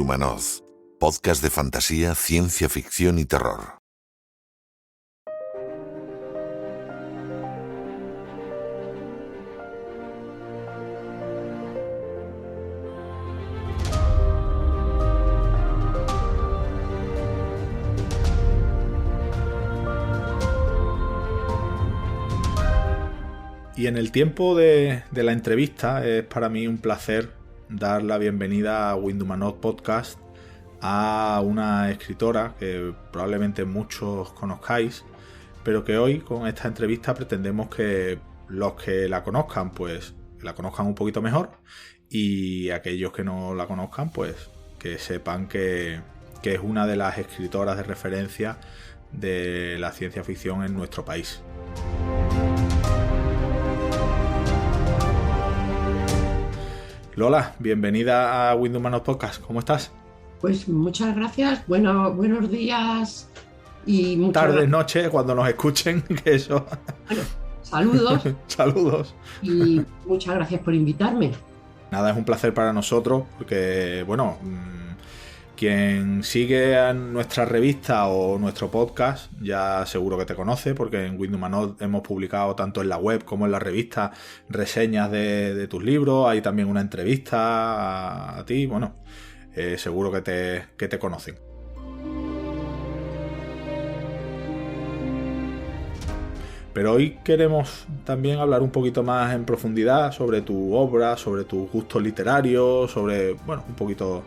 Windhumanoz, podcast de fantasía, ciencia ficción y terror. Y en el tiempo de la entrevista es para mí un placer dar la bienvenida a Windhumanoz Podcast a una escritora que probablemente muchos conozcáis, pero que hoy con esta entrevista pretendemos que los que la conozcan pues la conozcan un poquito mejor, y aquellos que no la conozcan pues que sepan que es una de las escritoras de referencia de la ciencia ficción en nuestro país. Lola, bienvenida a Windhumanoz Podcast. ¿Cómo estás? Pues muchas gracias. Buenos días y muchas tardes, noches, cuando nos escuchen, que eso. Bueno, saludos. Saludos. Y muchas gracias por invitarme. Nada, es un placer para nosotros, porque, bueno, quien sigue a nuestra revista o nuestro podcast ya seguro que te conoce, porque en Windhumanoz hemos publicado tanto en la web como en la revista reseñas de tus libros. Hay también una entrevista a ti, bueno, seguro que te conocen. Pero hoy queremos también hablar un poquito más en profundidad sobre tu obra, sobre tus gustos literarios, sobre, bueno, un poquito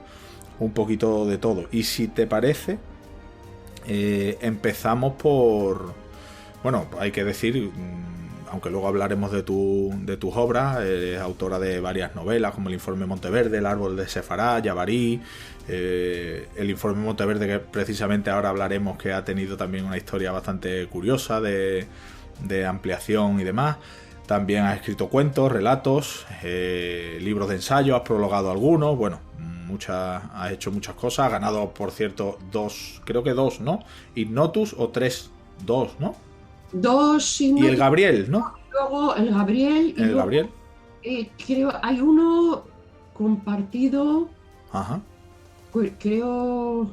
de todo. Y si te parece, empezamos por... Bueno, hay que decir, aunque luego hablaremos de tus obras, eres autora de varias novelas como El Informe Monteverde, El Árbol de Sefará, Yabarí, El Informe Monteverde, que precisamente ahora hablaremos, que ha tenido también una historia bastante curiosa de ampliación y demás. También has escrito cuentos, relatos, libros de ensayo, has prologado algunos, bueno, has hecho muchas cosas, has ganado, por cierto, creo que dos, ¿no? Ignotus o dos, ¿no? Dos y el Gabriel, ¿no? Luego el Gabriel. El Gabriel. Creo hay uno compartido. Ajá. Creo.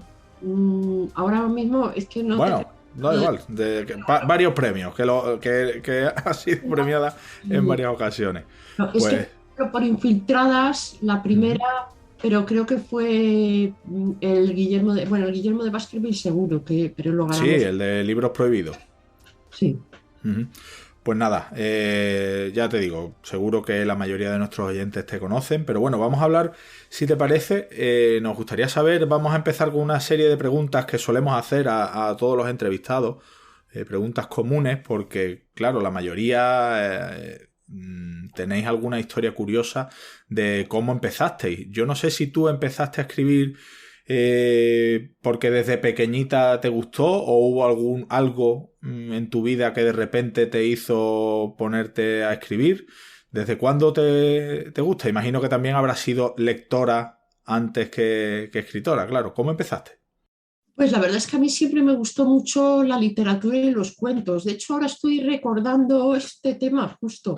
Ahora mismo es que no. Bueno, da igual. Varios premios que ha sido premiada en varias ocasiones. No, es que por Infiltradas, la primera. Pero creo que fue el Guillermo de Baskerville seguro, pero lo ganamos. Sí, el de Libros Prohibidos. Sí. Uh-huh. Pues nada, ya te digo, seguro que la mayoría de nuestros oyentes te conocen, pero bueno, vamos a hablar, si te parece, nos gustaría saber, vamos a empezar con una serie de preguntas que solemos hacer a todos los entrevistados, preguntas comunes, porque claro, la mayoría... tenéis alguna historia curiosa de cómo empezasteis. Yo no sé si tú empezaste a escribir porque desde pequeñita te gustó, o hubo algo en tu vida que de repente te hizo ponerte a escribir. ¿Desde cuándo te gusta? Imagino que también habrás sido lectora antes que escritora, claro. ¿Cómo empezaste? Pues la verdad es que a mí siempre me gustó mucho la literatura y los cuentos. De hecho, ahora estoy recordando este tema justo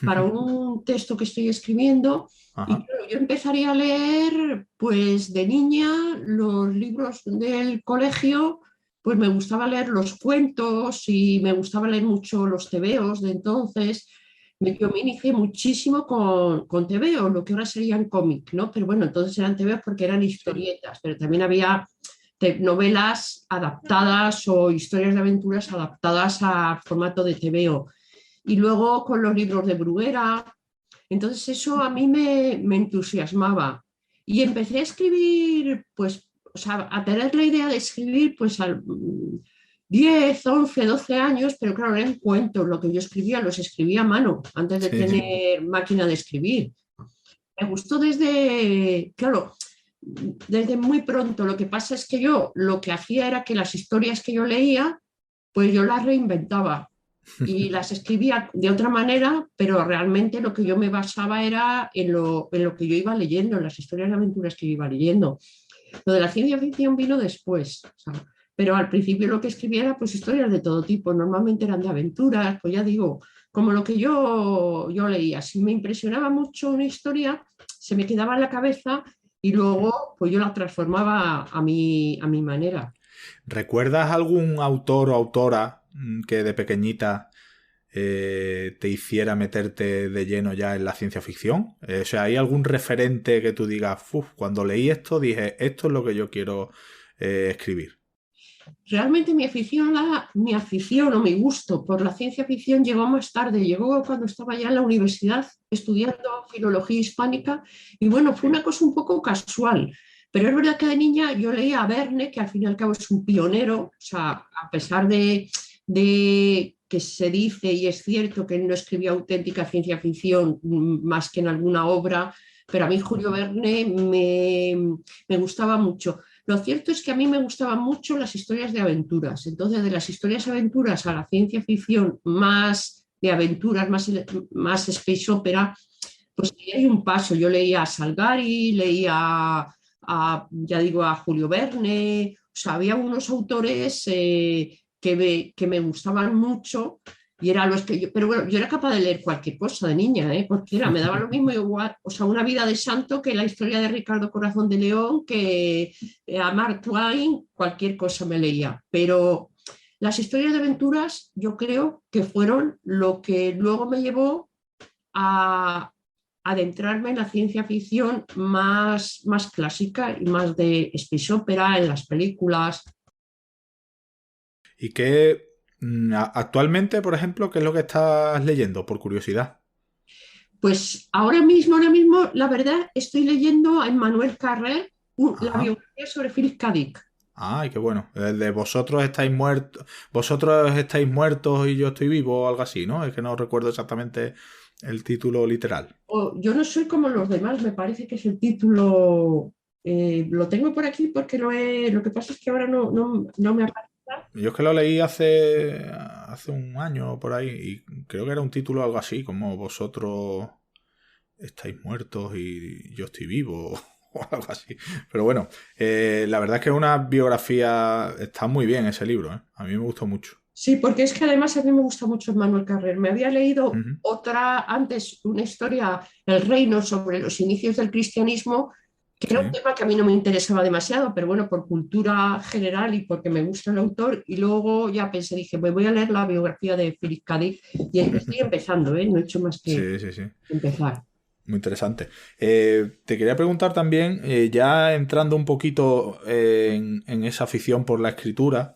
para un texto que estoy escribiendo. Ajá. Y claro, yo empezaría a leer, pues de niña, los libros del colegio, pues me gustaba leer los cuentos y me gustaba leer mucho los tebeos de entonces. Yo me inicié muchísimo con tebeos, lo que ahora serían cómic, ¿no? Pero bueno, entonces eran tebeos porque eran historietas, pero también había novelas adaptadas o historias de aventuras adaptadas a formato de tebeo. Y luego con los libros de Bruguera. Entonces eso a mí me entusiasmaba. Y empecé a escribir, pues, o sea, a tener la idea de escribir, pues, a 10, 11, 12 años, pero claro, eran cuentos. Lo que yo escribía, los escribía a mano, antes de tener máquina de escribir. Me gustó desde muy pronto. Lo que pasa es que yo lo que hacía era que las historias que yo leía, pues yo las reinventaba y las escribía de otra manera, pero realmente lo que yo me basaba era en lo que yo iba leyendo, en las historias de aventuras que yo iba leyendo. Lo de la ciencia ficción vino después, o sea, pero al principio lo que escribía era pues historias de todo tipo, normalmente eran de aventuras, pues ya digo, como lo que yo leía. Si me impresionaba mucho una historia, se me quedaba en la cabeza y luego pues yo la transformaba a mi manera. ¿Recuerdas algún autor o autora que de pequeñita te hiciera meterte de lleno ya en la ciencia ficción? O sea, ¿hay algún referente que tú digas, "Uf, cuando leí esto dije, esto es lo que yo quiero escribir"? Realmente mi afición o mi gusto por la ciencia ficción llegó más tarde, llegó cuando estaba ya en la universidad estudiando filología hispánica y bueno, fue una cosa un poco casual, pero es verdad que de niña yo leía a Verne, que al fin y al cabo es un pionero, o sea, a pesar de que se dice y es cierto que él no escribió auténtica ciencia ficción más que en alguna obra, pero a mí Julio Verne me gustaba mucho. Lo cierto es que a mí me gustaban mucho las historias de aventuras. Entonces, de las historias de aventuras a la ciencia ficción más de aventuras, más space opera, pues hay un paso. Yo leía a Salgari, leía ya digo, a Julio Verne. O sea, había unos autores que me gustaban mucho y eran los que yo, pero bueno, yo era capaz de leer cualquier cosa de niña, cualquiera, me daba lo mismo igual, o sea, una vida de santo que la historia de Ricardo Corazón de León, que a Mark Twain, cualquier cosa me leía, pero las historias de aventuras yo creo que fueron lo que luego me llevó a adentrarme en la ciencia ficción más clásica y más de space opera, en las películas. Y que actualmente, por ejemplo, ¿qué es lo que estás leyendo, por curiosidad? Pues ahora mismo, la verdad, estoy leyendo a Emmanuel Carrère la Ajá. biografía sobre Philip K. Dick. Ay, qué bueno. El de vosotros estáis muertos y yo estoy vivo o algo así, ¿no? Es que no recuerdo exactamente el título literal. Yo no soy como los demás, me parece que es el título. Lo tengo por aquí porque lo que pasa es que ahora no me aparece. Yo es que lo leí hace un año o por ahí y creo que era un título algo así, como vosotros estáis muertos y yo estoy vivo o algo así. Pero bueno, la verdad es que es una biografía, está muy bien ese libro, ¿eh? A mí me gustó mucho. Sí, porque es que además a mí me gusta mucho Emmanuel Carrère. Me había leído Ujú. otra antes, una historia, El Reino, sobre los inicios del cristianismo, que era un Sí. tema que a mí no me interesaba demasiado, pero bueno, por cultura general y porque me gusta el autor. Y luego ya pensé, dije, pues voy a leer la biografía de Philip K. Dick y estoy empezando, ¿eh? No he hecho más que Sí, sí, sí. empezar. Muy interesante. Te quería preguntar también, ya entrando un poquito en esa afición por la escritura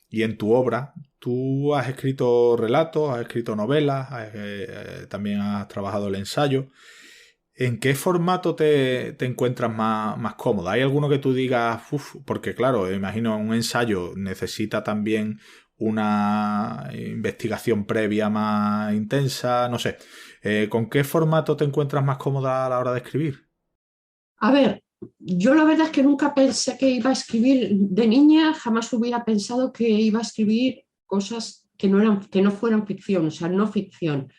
y en tu obra, tú has escrito relatos, has escrito novelas, también has trabajado el ensayo. ¿En qué formato te encuentras más cómoda? ¿Hay alguno que tú digas, uff, porque claro, imagino un ensayo necesita también una investigación previa más intensa, no sé. ¿Con qué formato te encuentras más cómoda a la hora de escribir? A ver, yo la verdad es que nunca pensé que iba a escribir de niña, jamás hubiera pensado que iba a escribir cosas que no fueran ficción, o sea, no ficción.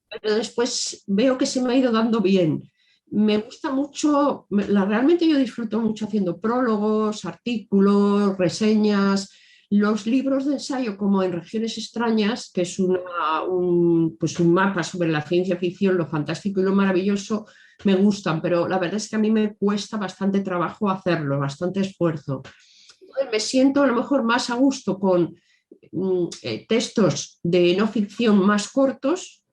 Pero después veo que se me ha ido dando bien. Me gusta mucho, realmente yo disfruto mucho haciendo prólogos, artículos, reseñas, los libros de ensayo como En regiones extrañas, que es pues un mapa sobre la ciencia ficción, lo fantástico y lo maravilloso, me gustan, pero la verdad es que a mí me cuesta bastante trabajo hacerlo, bastante esfuerzo. Entonces me siento a lo mejor más a gusto con textos de no ficción más cortos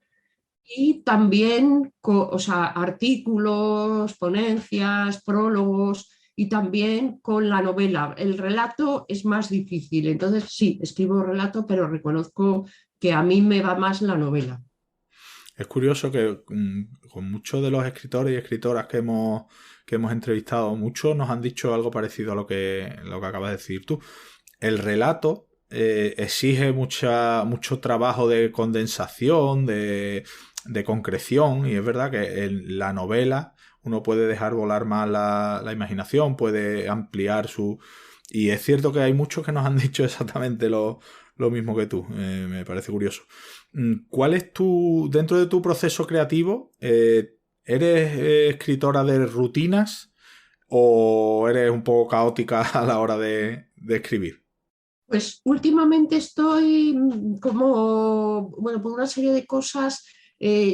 y también, o sea, artículos, ponencias, prólogos y también con la novela. El relato es más difícil, entonces sí, escribo relato, pero reconozco que a mí me va más la novela. Es curioso que con muchos de los escritores y escritoras que hemos entrevistado, muchos nos han dicho algo parecido a lo que acabas de decir tú. El relato exige mucho trabajo de condensación, de concreción, y es verdad que en la novela uno puede dejar volar más la imaginación, puede ampliar su... Y es cierto que hay muchos que nos han dicho exactamente lo mismo que tú. Me parece curioso. ¿Cuál es dentro de tu proceso creativo, eres escritora de rutinas o eres un poco caótica a la hora de escribir? Pues últimamente estoy como, bueno, por una serie de cosas,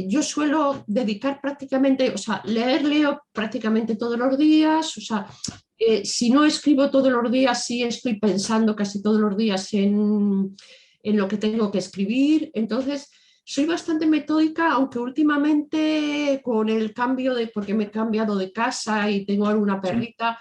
yo suelo dedicar prácticamente, o sea, leo prácticamente todos los días, o sea, si no escribo todos los días, sí estoy pensando casi todos los días en lo que tengo que escribir. Entonces, soy bastante metódica, aunque últimamente con el cambio porque me he cambiado de casa y tengo alguna perrita,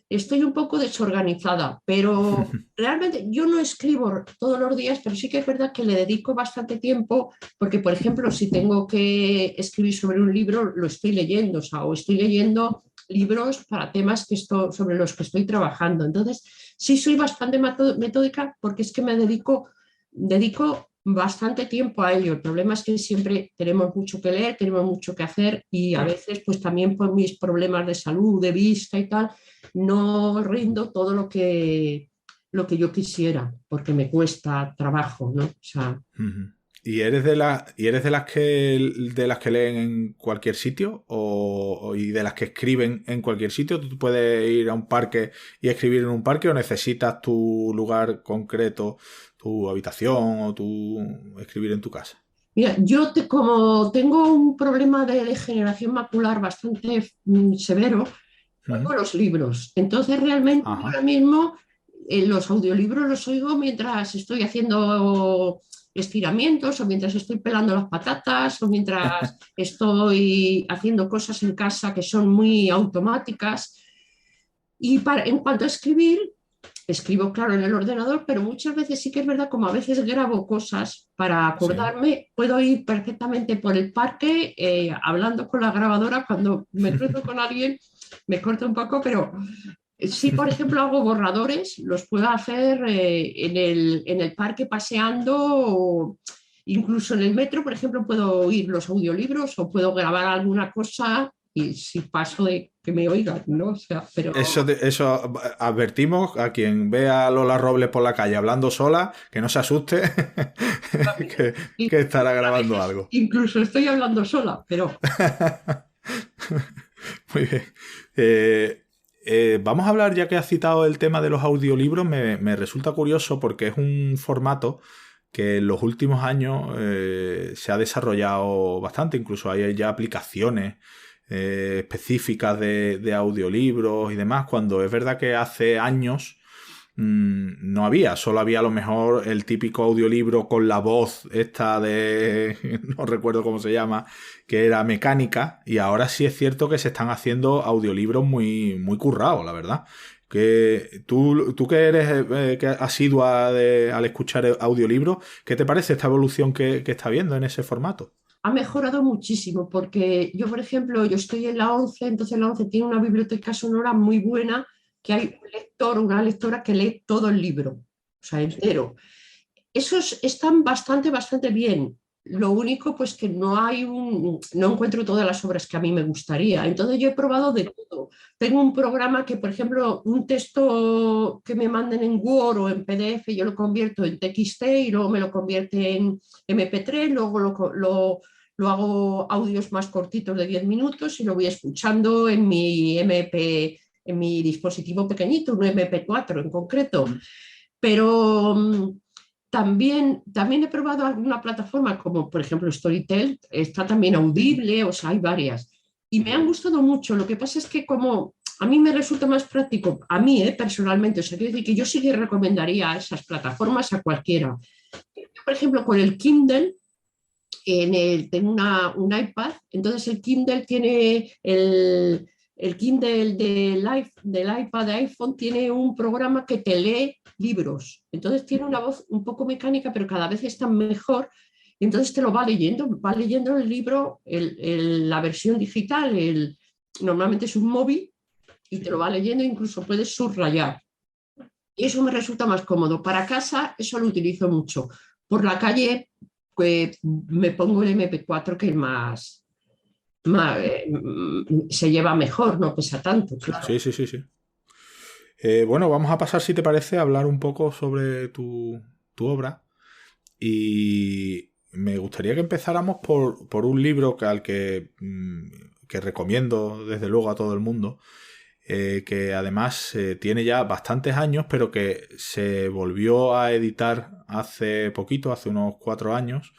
estoy un poco desorganizada, pero realmente yo no escribo todos los días, pero sí que es verdad que le dedico bastante tiempo, porque por ejemplo, si tengo que escribir sobre un libro, lo estoy leyendo, o estoy leyendo libros para temas sobre los que estoy trabajando. Entonces, sí soy bastante metódica porque es que dedico bastante tiempo a ello. El problema es que siempre tenemos mucho que leer, tenemos mucho que hacer y a veces pues también por mis problemas de salud, de vista y tal, no rindo todo lo que yo quisiera porque me cuesta trabajo, ¿no? O sea, ¿Y eres de las que leen en cualquier sitio y de las que escriben en cualquier sitio? ¿Tú puedes ir a un parque y escribir en un parque o necesitas tu lugar concreto, tu habitación o tu escribir en tu casa? mira, como tengo un problema de degeneración macular bastante severo, oigo los libros. Entonces, realmente yo Ajá. ahora mismo los audiolibros los oigo mientras estoy haciendo estiramientos o mientras estoy pelando las patatas o mientras estoy haciendo cosas en casa que son muy automáticas. Y en cuanto a escribir, escribo, claro, en el ordenador, pero muchas veces sí que es verdad, como a veces grabo cosas para Sí. acordarme, puedo ir perfectamente por el parque hablando con la grabadora. Cuando me cruzo con alguien, me corto un poco, pero sí, por ejemplo, hago borradores, los puedo hacer en el parque paseando o incluso en el metro, por ejemplo, puedo oír los audiolibros o puedo grabar alguna cosa y si paso de que me oigan, ¿no? O sea, pero Eso advertimos a quien vea a Lola Robles por la calle hablando sola, que no se asuste, que estará a grabando veces algo. incluso estoy hablando sola, pero Muy bien. Vamos a hablar, ya que has citado el tema de los audiolibros, me resulta curioso porque es un formato que en los últimos años se ha desarrollado bastante, incluso hay ya aplicaciones específicas de audiolibros y demás, cuando es verdad que hace años no había, solo había a lo mejor el típico audiolibro con la voz esta de, no recuerdo cómo se llama, que era mecánica, y ahora sí es cierto que se están haciendo audiolibros muy currados, la verdad. Que tú que eres que asidua al escuchar audiolibros, ¿qué te parece esta evolución que está viendo en ese formato? ha mejorado muchísimo porque yo, por ejemplo, yo estoy en la 11, entonces la 11 tiene una biblioteca sonora muy buena, que hay un lector, una lectora que lee todo el libro, o sea, entero. Esos están bastante bien. Lo único, pues que no encuentro todas las obras que a mí me gustaría. Entonces yo he probado de todo. Tengo un programa que, por ejemplo, un texto que me manden en Word o en PDF, yo lo convierto en TXT y luego me lo convierte en MP3, luego lo hago audios más cortitos de 10 minutos y lo voy escuchando en mi en mi dispositivo pequeñito, un MP4 en concreto. Pero también he probado alguna plataforma como por ejemplo Storytel, está también audible, o sea, hay varias. Y me han gustado mucho. Lo que pasa es que como a mí me resulta más práctico, a mí personalmente, o sea, quiero decir que yo sí que recomendaría esas plataformas a cualquiera. Yo, por ejemplo, con el Kindle, tengo un iPad, entonces el Kindle tiene el Kindle del iPad de iPhone tiene un programa que te lee libros. Entonces tiene una voz un poco mecánica, pero cada vez está mejor. Y entonces te lo va leyendo el libro, la versión digital, normalmente es un móvil y te lo va leyendo, incluso puedes subrayar. Y eso me resulta más cómodo. Para casa, eso lo utilizo mucho. Por la calle, pues, me pongo el MP4 que es se lleva mejor, no pesa tanto, claro. Sí, sí, sí, sí. Bueno, vamos a pasar, si te parece, a hablar un poco sobre tu obra. Y me gustaría que empezáramos por un libro que recomiendo desde luego a todo el mundo, que además tiene ya bastantes años, pero que se volvió a editar hace poquito, hace unos 4 años,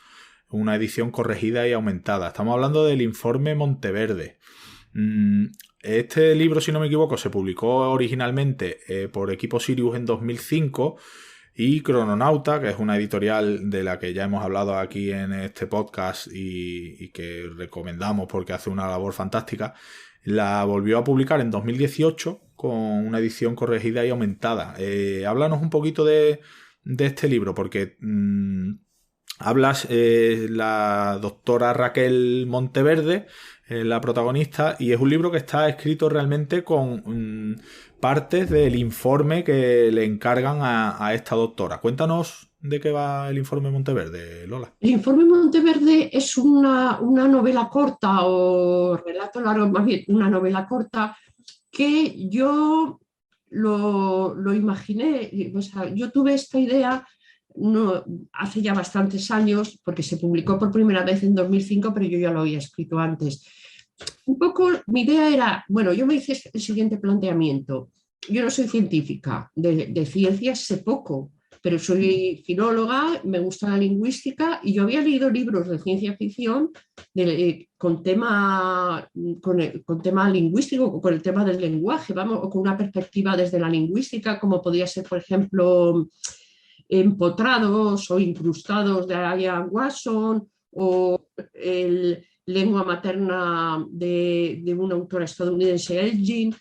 una edición corregida y aumentada. Estamos hablando del Informe Monteverde. Este libro, si no me equivoco, se publicó originalmente por Equipo Sirius en 2005 y Crononauta, que es una editorial de la que ya hemos hablado aquí en este podcast y que recomendamos porque hace una labor fantástica, la volvió a publicar en 2018 con una edición corregida y aumentada. Háblanos un poquito de este libro, porque hablas la doctora Raquel Monteverde, la protagonista, y es un libro que está escrito realmente con partes del informe que le encargan a esta doctora. Cuéntanos de qué va el Informe Monteverde, Lola. El Informe Monteverde es una novela corta o relato largo, más bien una novela corta que yo lo imaginé. O sea, yo tuve esta idea hace ya bastantes años, porque se publicó por primera vez en 2005, pero yo ya lo había escrito antes. Un poco mi idea era, bueno, yo me hice el siguiente planteamiento. Yo no soy científica, de ciencias sé poco, pero soy filóloga, me gusta la lingüística y yo había leído libros de ciencia ficción con tema lingüístico, con el tema del lenguaje, vamos, o con una perspectiva desde la lingüística, como podía ser, por ejemplo, Empotrados o Incrustados de Ian Watson, o el Lengua materna de una autora estadounidense, Elgin.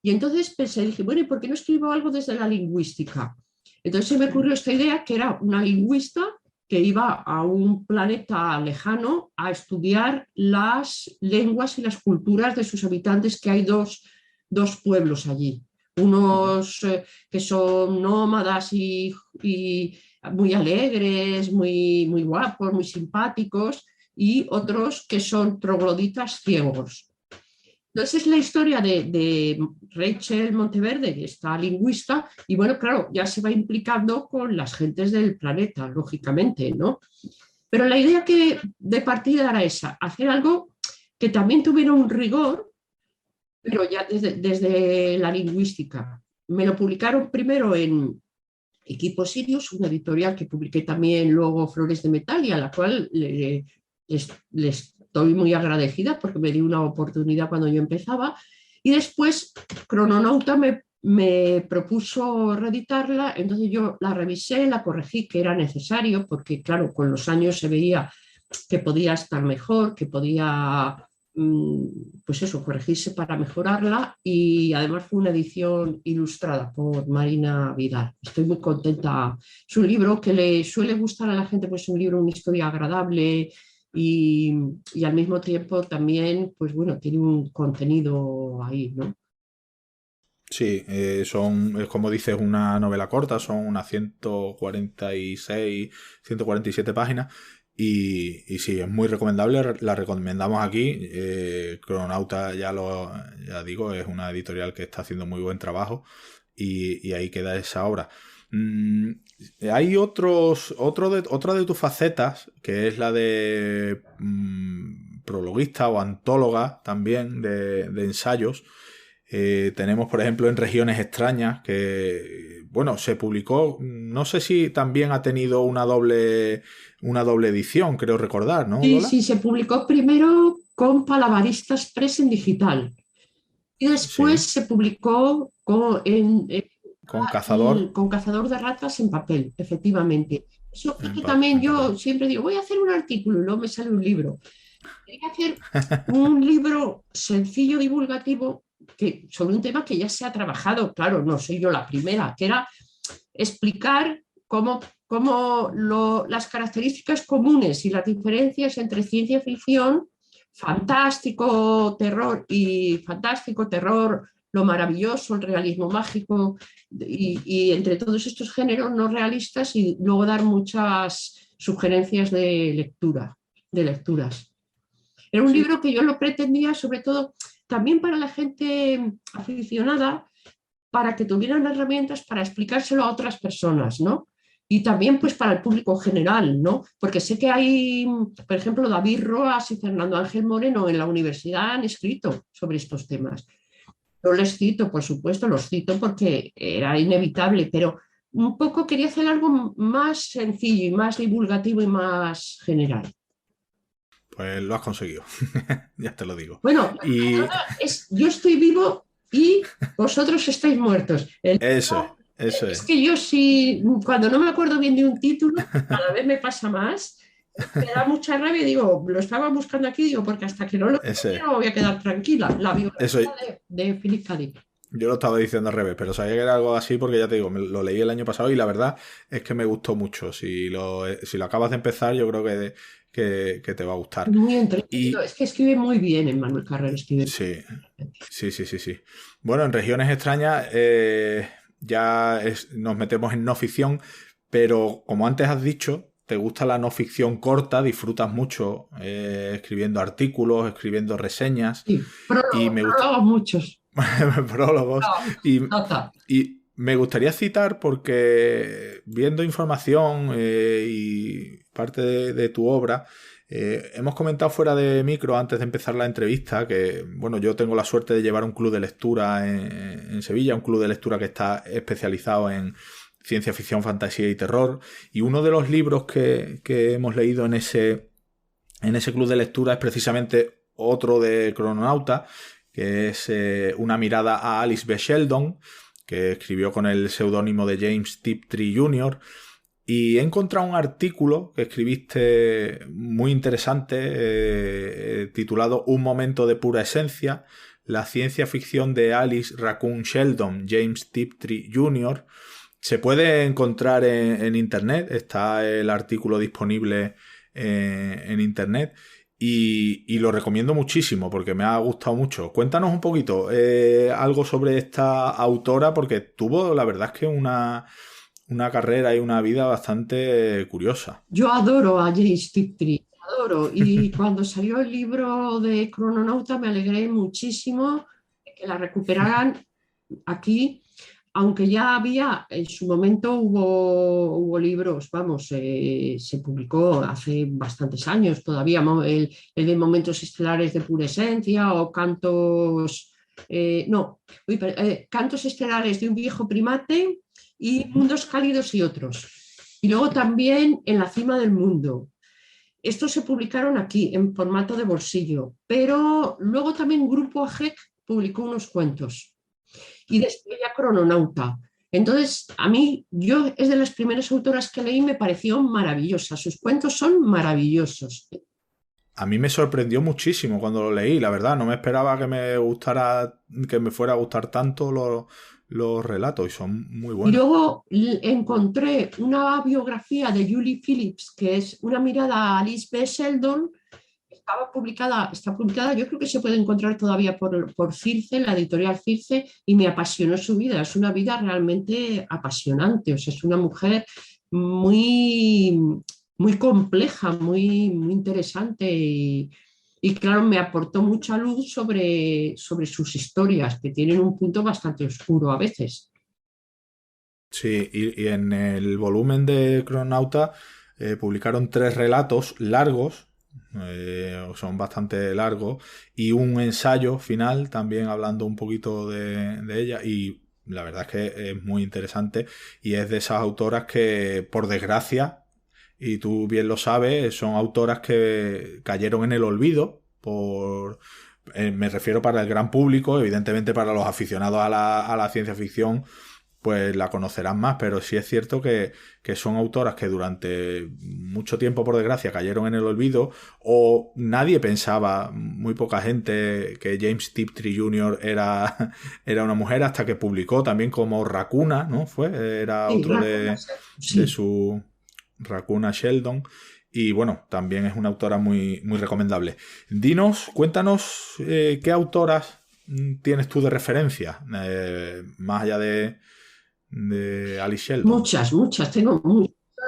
Y entonces pensé, dije, bueno, ¿y por qué no escribo algo desde la lingüística? Entonces se me ocurrió esta idea, que era una lingüista que iba a un planeta lejano a estudiar las lenguas y las culturas de sus habitantes, que hay dos pueblos allí. Unos que son nómadas y muy alegres, muy guapos, muy simpáticos, y otros que son trogloditas ciegos. Entonces es la historia de Rachel Monteverde, esta lingüista, y bueno, claro, ya se va implicando con las gentes del planeta, lógicamente, ¿no? Pero la idea de partida era esa, hacer algo que también tuviera un rigor, pero ya desde la lingüística. Me lo publicaron primero en Equipo Sirius, una editorial que publiqué también luego Flores de Metal, y a la cual les estoy muy agradecida porque me dio una oportunidad cuando yo empezaba. Y después Crononauta me propuso reeditarla, entonces yo la revisé, la corregí, que era necesario, porque claro, con los años se veía que podía estar mejor, que podía, pues eso, corregirse para mejorarla, y además fue una edición ilustrada por Marina Vidal. Estoy muy contenta. Es un libro que le suele gustar a la gente, pues es un libro, una historia agradable, y al mismo tiempo también, pues bueno, tiene un contenido ahí, ¿no? Sí, es como dices, una novela corta, son unas 146, 147 páginas. Y sí, es muy recomendable, la recomendamos aquí. Crononauta, ya digo, es una editorial que está haciendo muy buen trabajo, y ahí queda esa obra. Hay otra de tus facetas, que es la de prologuista o antóloga también de ensayos. Tenemos, por ejemplo, En Regiones Extrañas, que, bueno, se publicó, no sé si también ha tenido una doble edición, creo recordar, ¿no, Lola? Sí, se publicó primero con Palabaristas Press en digital, y después se publicó con Cazador de Ratas en papel, efectivamente. Eso que también yo siempre digo, voy a hacer un artículo, y luego me sale un libro. Quería hacer un libro sencillo, divulgativo, sobre un tema que ya se ha trabajado, claro, no soy yo la primera, que era explicar cómo las características comunes y las diferencias entre ciencia ficción, fantástico, terror, lo maravilloso, el realismo mágico, y entre todos estos géneros no realistas, y luego dar muchas sugerencias de lecturas. Era un libro que yo lo pretendía sobre todo también para la gente aficionada, para que tuvieran herramientas para explicárselo a otras personas, ¿no? Y también pues para el público general, ¿no? Porque sé que hay, por ejemplo, David Roas y Fernando Ángel Moreno en la universidad han escrito sobre estos temas. Yo les cito, por supuesto, los cito porque era inevitable, pero un poco quería hacer algo más sencillo y más divulgativo y más general. pues lo has conseguido. Ya te lo digo. Bueno, Y yo estoy vivo y vosotros estáis muertos. eso Es es. que yo sí, cuando no me acuerdo bien de un título, cada vez me pasa más, me da mucha rabia y digo, lo estaba buscando aquí, digo, porque hasta que no lo Ese, encuentre no me voy a quedar tranquila. La eso, biografía de Philip K. Dick. yo lo estaba diciendo al revés, pero sabía que era algo así porque ya te digo, lo leí el año pasado y la verdad es que me gustó mucho. Si lo acabas de empezar, yo creo que te va a gustar. Muy entretenido. Y Es que escribe muy bien Manuel Carrero, escribe. sí, sí. Bueno, en Regiones Extrañas nos metemos en no ficción, pero como antes has dicho, te gusta la no ficción corta, disfrutas mucho escribiendo artículos, escribiendo reseñas Sí, y prólogos, me gusta prólogos muchos. prólogos y, Nota. y me gustaría citar porque viendo información y parte de tu obra, hemos comentado fuera de micro antes de empezar la entrevista que, bueno, yo tengo la suerte de llevar un club de lectura en Sevilla, un club de lectura que está especializado en ciencia ficción, fantasía y terror, y uno de los libros que hemos leído en ese club de lectura es precisamente otro de Crononauta, que es una mirada a Alice B. Sheldon, que escribió con el seudónimo de James Tiptree Jr., y he encontrado un artículo que escribiste muy interesante titulado Un momento de pura esencia, la ciencia ficción de Alice Raccoon Sheldon, James Tiptree Jr. Se puede encontrar en internet, está el artículo disponible en internet y lo recomiendo muchísimo porque me ha gustado mucho. Cuéntanos un poquito algo sobre esta autora porque tuvo, la verdad es que una carrera y una vida bastante curiosa. Yo adoro a James Tiptree, adoro. Y cuando salió el libro de Crononauta me alegré muchísimo de que la recuperaran aquí, aunque ya había, en su momento hubo libros, vamos, se publicó hace bastantes años todavía, el de Momentos Estelares de Pura Esencia o Cantos Estelares de un viejo primate y Mundos Cálidos y otros. Y luego también En la cima del mundo. Estos se publicaron aquí en formato de bolsillo, pero luego también Grupo AGEC publicó unos cuentos y después ya Crononauta. Entonces, a mí, yo es de las primeras autoras que leí, me pareció maravillosa. Sus cuentos son maravillosos. A mí me sorprendió muchísimo cuando lo leí, la verdad. No me esperaba que me fuera a gustar tanto los relatos y son muy Y buenos. luego encontré una biografía de Julie Phillips, que es una mirada a Alice B. Sheldon. Está publicada, yo creo que se puede encontrar todavía por Circe, la editorial Circe, y me apasionó su vida. Es una vida realmente apasionante. O sea, es una mujer muy, muy compleja, muy interesante y claro, me aportó mucha luz sobre sus historias, que tienen un punto bastante oscuro a veces. Sí, y en el volumen de Cronauta publicaron 3 relatos largos, son bastante largos, y un ensayo final también hablando un poquito de ella. Y la verdad es que es muy interesante y es de esas autoras que, por desgracia, y tú bien lo sabes, son autoras que cayeron en el olvido me refiero para el gran público, evidentemente para los aficionados a la ciencia ficción pues la conocerán más, pero sí es cierto que son autoras que durante mucho tiempo, por desgracia, cayeron en el olvido o nadie pensaba, muy poca gente, que James Tiptree Jr. era una mujer hasta que publicó también como Raccoona, ¿no? Era Sí, otro de sí. su Raccoona Sheldon. Y bueno, también es una autora muy, muy recomendable. Cuéntanos qué autoras tienes tú de referencia, más allá de Alice Sheldon. Muchas, tengo muchas de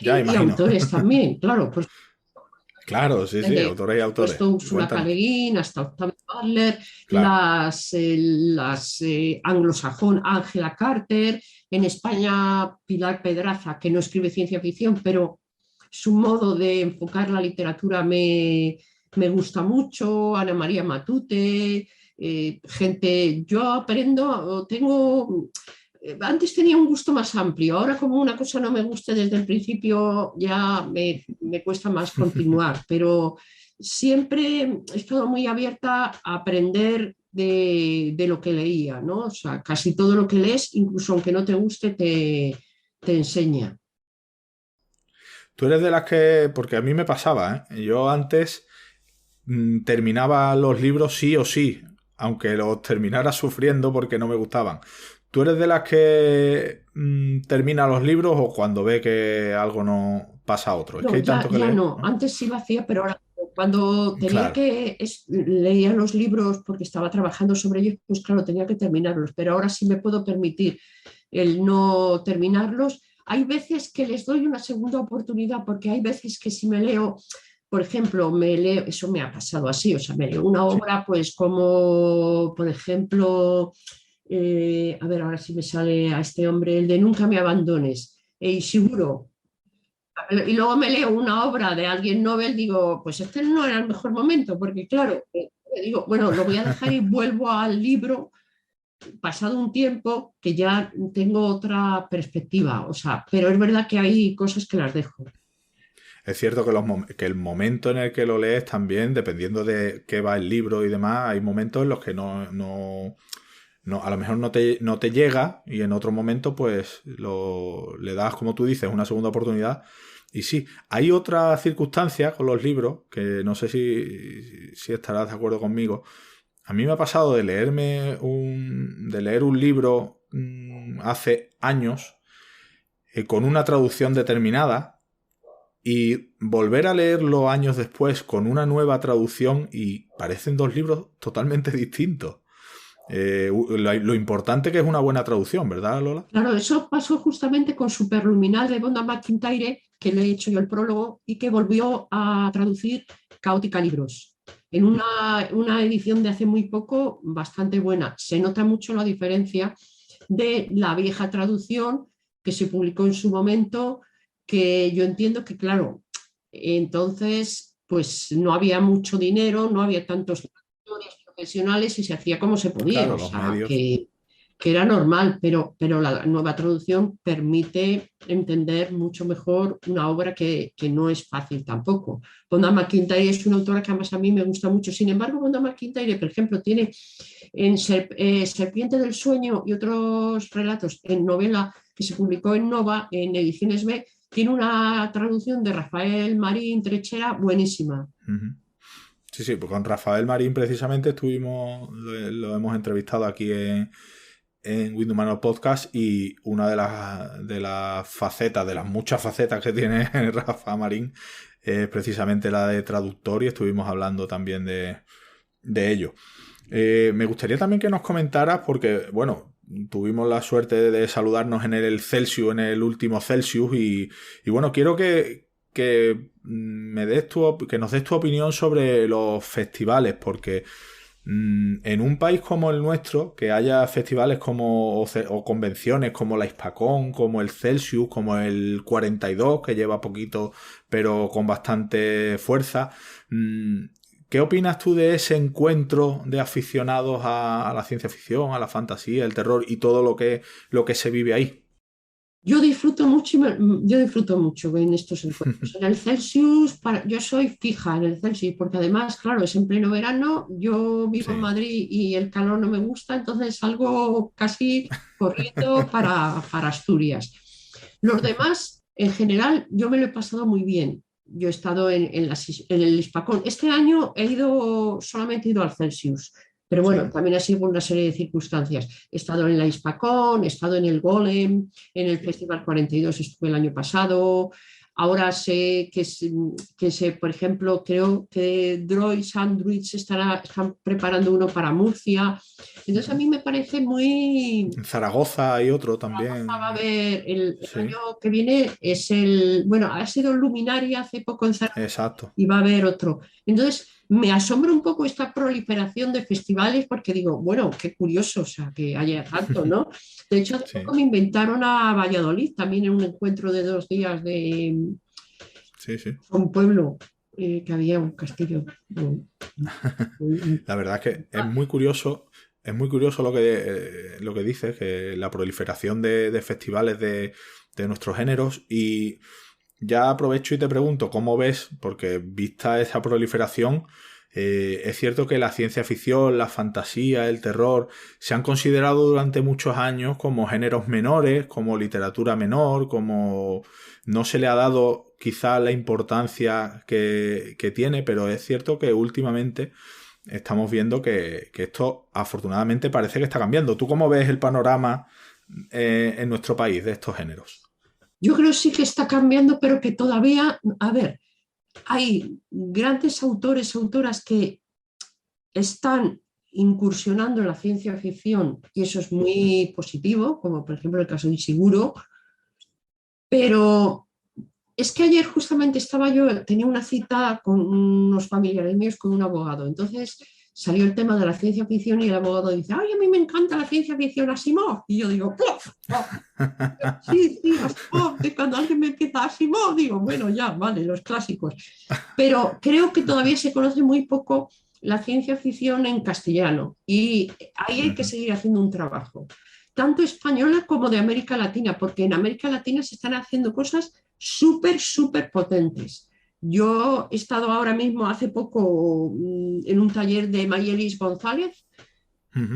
Ya referencia y imagino. autores también, claro, pues Claro, sí, desde autores y autores. puesto Ursula K. Cuéntanos. Le Guin hasta Octavia Butler, Claro. las anglosajón Angela Carter, en España Pilar Pedraza, que no escribe ciencia ficción, pero su modo de enfocar la literatura me gusta mucho, Ana María Matute, yo antes tenía un gusto más amplio, ahora como una cosa no me gusta desde el principio ya me cuesta más continuar, pero siempre he estado muy abierta a aprender de lo que leía, ¿no? O sea, casi todo lo que lees, incluso aunque no te guste, te enseña. Tú eres de las que, porque a mí me pasaba, ¿eh? Yo antes terminaba los libros sí o sí, aunque los terminara sufriendo porque no me gustaban. ¿Tú eres de las que termina los libros o cuando ve que algo no pasa a otro? Es que No, hay tanto que ya leer, no. ¿no? Antes sí lo hacía, pero ahora cuando tenía Claro. que leía los libros porque estaba trabajando sobre ellos, pues claro, tenía que terminarlos. Pero ahora sí me puedo permitir el no terminarlos. Hay veces que les doy una segunda oportunidad porque hay veces que si me leo, por ejemplo, me leo, eso me ha pasado así, o sea, me leo una Sí. obra, pues como, por ejemplo, a ver, ahora sí me sale a este hombre, el de Nunca me abandones, Ishiguro. Y luego me leo una obra de alguien Nobel, digo, pues este no era el mejor momento, porque claro, digo, bueno, lo voy a dejar y vuelvo al libro pasado un tiempo que ya tengo otra perspectiva, o sea, pero es verdad que hay cosas que las dejo. Es cierto que, que el momento en el que lo lees también, dependiendo de qué va el libro y demás, hay momentos en los que a lo mejor no te llega y en otro momento pues le das, como tú dices, una segunda oportunidad. Y sí, hay otra circunstancia con los libros que no sé si estarás de acuerdo conmigo. A mí me ha pasado de leer un libro hace años con una traducción determinada y volver a leerlo años después con una nueva traducción y parecen dos libros totalmente distintos. Lo importante que es una buena traducción, ¿verdad, Lola? Claro, eso pasó justamente con Superluminal de Vonda McIntyre, que le he hecho yo el prólogo y que volvió a traducir Caótica Libros. En una edición de hace muy poco, bastante buena. Se nota mucho la diferencia de la vieja traducción que se publicó en su momento, que yo entiendo que, claro, entonces pues no había mucho dinero, no había tantos traductores profesionales y se hacía como se podía, Claro, o los sea, medios. que era normal, pero la nueva traducción permite entender mucho mejor una obra que no es fácil tampoco. Vonda McIntyre es una autora que además a mí me gusta mucho. Sin embargo, Vonda McIntyre, por ejemplo, tiene en Serpiente del Sueño y otros relatos en novela que se publicó en Nova, en Ediciones B, tiene una traducción de Rafael Marín Trechera buenísima. Uh-huh. Sí, sí, pues con Rafael Marín precisamente lo hemos entrevistado aquí en Windows Manual Podcast y una de las facetas, de las muchas facetas que tiene Rafa Marín es precisamente la de traductor y estuvimos hablando también de ello. Me gustaría también que nos comentaras, porque, bueno, tuvimos la suerte de saludarnos en el Celsius, en el último Celsius, y bueno, quiero que que nos des tu opinión sobre los festivales, porque en un país como el nuestro, que haya festivales o convenciones como la Hispacón, como el Celsius, como el 42, que lleva poquito, pero con bastante fuerza, ¿qué opinas tú de ese encuentro de aficionados a la ciencia ficción, a la fantasía, el terror y todo lo que se vive ahí? Yo disfruto mucho en estos encuentros. En el Celsius, yo soy fija en el Celsius, porque además, claro, es en pleno verano, yo vivo en Sí. Madrid y el calor no me gusta, entonces salgo casi corriendo para Asturias. Los demás, en general, yo me lo he pasado muy bien. Yo he estado en el Hispacón. Este año solamente he ido al Celsius, pero bueno, Sí. también ha sido por una serie de circunstancias. He estado en la Hispacón, he estado en el Golem, en el Festival 42 estuve el año pasado. Ahora sé por ejemplo, creo que Droids Androids están preparando uno para Murcia. Entonces a mí me parece muy... En Zaragoza hay otro Zaragoza va a también. haber el Sí, año que viene bueno, ha sido Luminaria hace poco en Zaragoza exacto. y va a haber otro. Entonces, me asombra un poco esta proliferación de festivales porque digo, bueno, qué curioso, o sea, que haya tanto, ¿no? De hecho, hace poco Sí, me inventaron a Valladolid también en un encuentro de 2 días de sí, sí. un pueblo que había un castillo. La verdad es que es muy curioso lo que dices, que la proliferación de festivales de nuestros géneros ya aprovecho y te pregunto, ¿cómo ves? Porque vista esa proliferación, es cierto que la ciencia ficción, la fantasía, el terror, se han considerado durante muchos años como géneros menores, como literatura menor, como no se le ha dado quizá la importancia que tiene, pero es cierto que últimamente estamos viendo que esto afortunadamente parece que está cambiando. ¿Tú cómo ves el panorama en nuestro país de estos géneros? Yo creo sí que está cambiando, pero que todavía, a ver, hay grandes autores, autoras que están incursionando en la ciencia ficción y eso es muy positivo, como por ejemplo el caso de Ishiguro, pero es que ayer justamente tenía una cita con unos familiares míos con un abogado, entonces salió el tema de la ciencia ficción y el abogado dice, ay, a mí me encanta la ciencia ficción Asimov, y yo digo, ¡puf! ¡Oh! Sí, sí, Asimov, de cuando alguien me empieza Asimov, digo, bueno, ya, vale, los clásicos, pero creo que todavía se conoce muy poco la ciencia ficción en castellano y ahí hay que seguir haciendo un trabajo, tanto española como de América Latina, porque en América Latina se están haciendo cosas súper, súper potentes. Yo he estado ahora mismo, hace poco, en un taller de Mayelis González.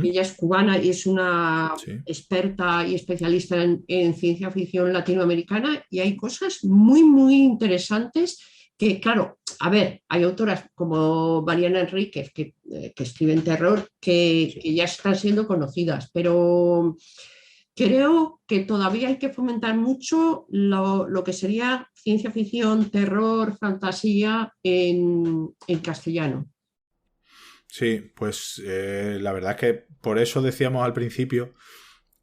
Ella es cubana y es una Sí. experta y especialista en ciencia ficción latinoamericana y hay cosas muy, muy interesantes que, claro, a ver, hay autoras como Mariana Enríquez que escriben terror que ya están siendo conocidas, pero creo que todavía hay que fomentar mucho lo que sería ciencia ficción, terror, fantasía en castellano. Sí, pues la verdad es que por eso decíamos al principio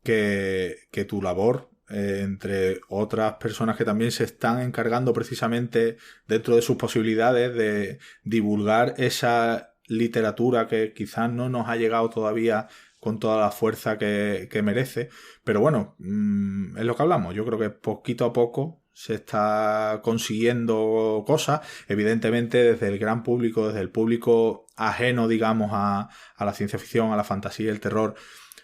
que tu labor, entre otras personas que también se están encargando precisamente dentro de sus posibilidades de divulgar esa literatura que quizás no nos ha llegado todavía con toda la fuerza que merece, pero bueno, es lo que hablamos, yo creo que poquito a poco se está consiguiendo cosas, evidentemente desde el gran público, desde el público ajeno, digamos, a la ciencia ficción, a la fantasía y el terror,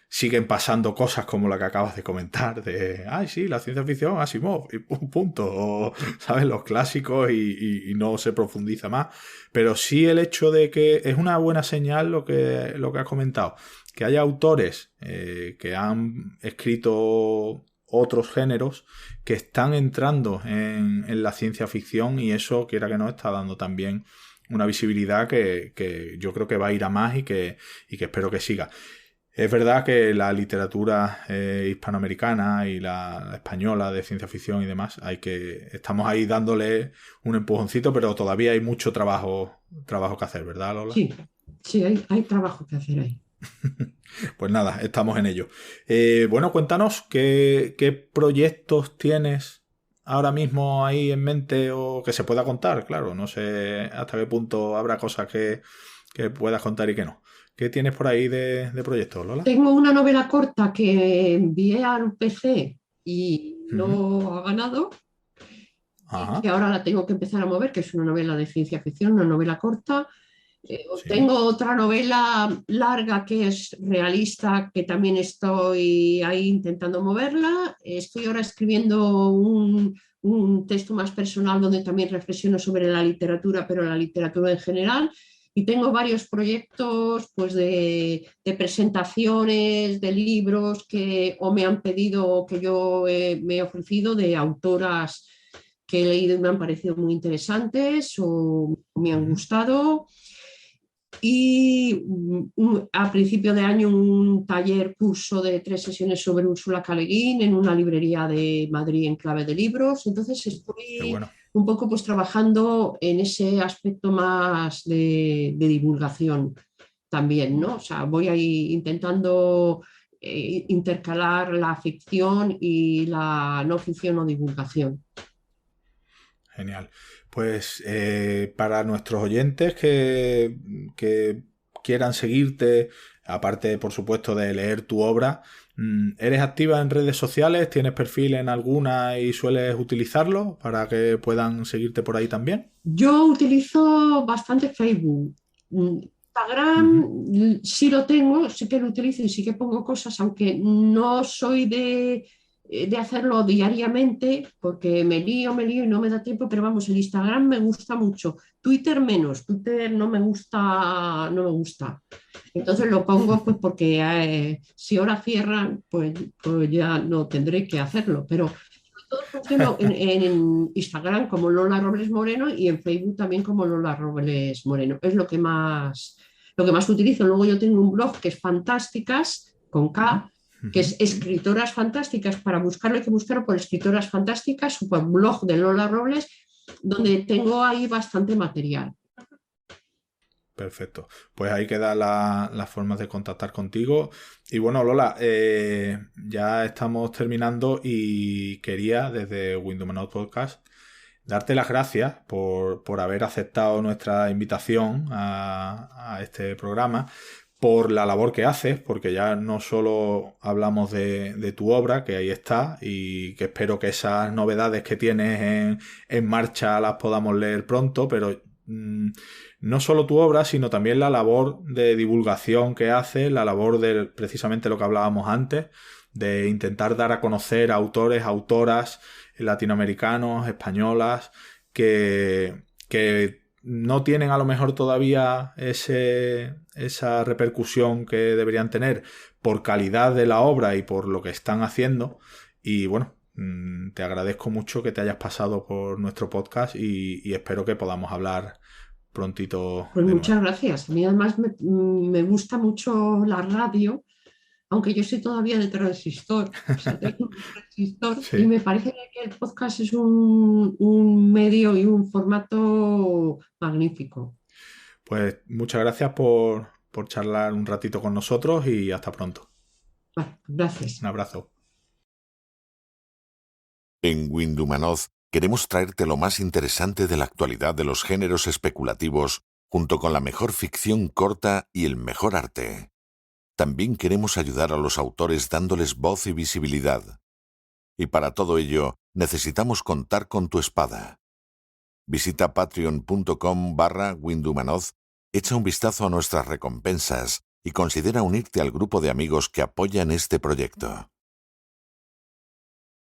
siguen pasando cosas como la que acabas de comentar, de, ay, sí, la ciencia ficción, Asimov, y punto, o, ¿sabes? Los clásicos y no se profundiza más. Pero sí el hecho de que es una buena señal lo que has comentado, que haya autores que han escrito otros géneros que están entrando en la ciencia ficción y eso, quiera que no, está dando también una visibilidad que yo creo que va a ir a más y que espero que siga. Es verdad que la literatura hispanoamericana y la española de ciencia ficción y demás, estamos ahí dándole un empujoncito, pero todavía hay mucho trabajo que hacer, ¿verdad, Lola? Sí, sí, hay trabajo que hacer ahí. Pues nada, estamos en ello. Bueno, cuéntanos qué proyectos tienes ahora mismo ahí en mente o que se pueda contar, claro, no sé hasta qué punto habrá cosas que puedas contar y que no. ¿Qué tienes por ahí de proyectos, Lola? Tengo una novela corta que envié al PC y Ujú. no ha ganado y que Ajá, ahora la tengo que empezar a mover, que es una novela de ciencia ficción, una novela corta. sí. Tengo otra novela larga que es realista, que también estoy ahí intentando moverla. Estoy ahora escribiendo un texto más personal donde también reflexiono sobre la literatura, pero la literatura en general. Y tengo varios proyectos pues, de presentaciones, de libros que o me han pedido o que yo me he ofrecido de autoras que he leído y me han parecido muy interesantes o me han Ujú. gustado. Y a principio de año un taller, curso de 3 sesiones sobre Úrsula K. Le Guin en una librería de Madrid en clave de libros. Entonces Qué estoy bueno. un poco pues trabajando en ese aspecto más de divulgación también, ¿no? O sea, voy ahí intentando intercalar la ficción y la no ficción o divulgación. Genial. Pues para nuestros oyentes que quieran seguirte, aparte, por supuesto, de leer tu obra, ¿eres activa en redes sociales? ¿Tienes perfil en alguna y sueles utilizarlo para que puedan seguirte por ahí también? Yo utilizo bastante Facebook. Instagram Ujú. sí lo tengo, sí que lo utilizo y sí que pongo cosas, aunque no soy de de hacerlo diariamente porque me lío y no me da tiempo, pero vamos, el Instagram me gusta mucho, Twitter menos, Twitter no me gusta, no me gusta. Entonces lo pongo pues porque si ahora cierran, pues ya no tendré que hacerlo, pero todo funciona en Instagram como Lola Robles Moreno y en Facebook también como Lola Robles Moreno. Es lo que más utilizo. Luego yo tengo un blog que es Fantásticas, con K, que es Escritoras Fantásticas. Para buscarlo hay que buscarlo por Escritoras Fantásticas, o por blog de Lola Robles, donde tengo ahí bastante material. Perfecto. Pues ahí quedan las formas de contactar contigo. Y bueno, Lola, ya estamos terminando y quería desde Windowmanoz Podcast darte las gracias por haber aceptado nuestra invitación a este programa, por la labor que haces, porque ya no solo hablamos de tu obra, que ahí está, y que espero que esas novedades que tienes en marcha las podamos leer pronto, pero no solo tu obra, sino también la labor de divulgación que haces, la labor de precisamente lo que hablábamos antes, de intentar dar a conocer a autores, autoras latinoamericanos, españolas, que no tienen a lo mejor todavía esa repercusión que deberían tener por calidad de la obra y por lo que están haciendo. Y bueno, te agradezco mucho que te hayas pasado por nuestro podcast y espero que podamos hablar prontito. Pues muchas gracias. A mí además me gusta mucho la radio, aunque yo soy todavía de transistor, o sea, tengo un transistor, sí. Y me parece que el podcast es un medio y un formato magnífico. Pues muchas gracias por charlar un ratito con nosotros y hasta pronto. Bueno, gracias. Un abrazo. En Windowmanoz queremos traerte lo más interesante de la actualidad de los géneros especulativos, junto con la mejor ficción corta y el mejor arte. También queremos ayudar a los autores dándoles voz y visibilidad. Y para todo ello, necesitamos contar con tu espada. Visita patreon.com/Windowmanoz, echa un vistazo a nuestras recompensas y considera unirte al grupo de amigos que apoyan este proyecto.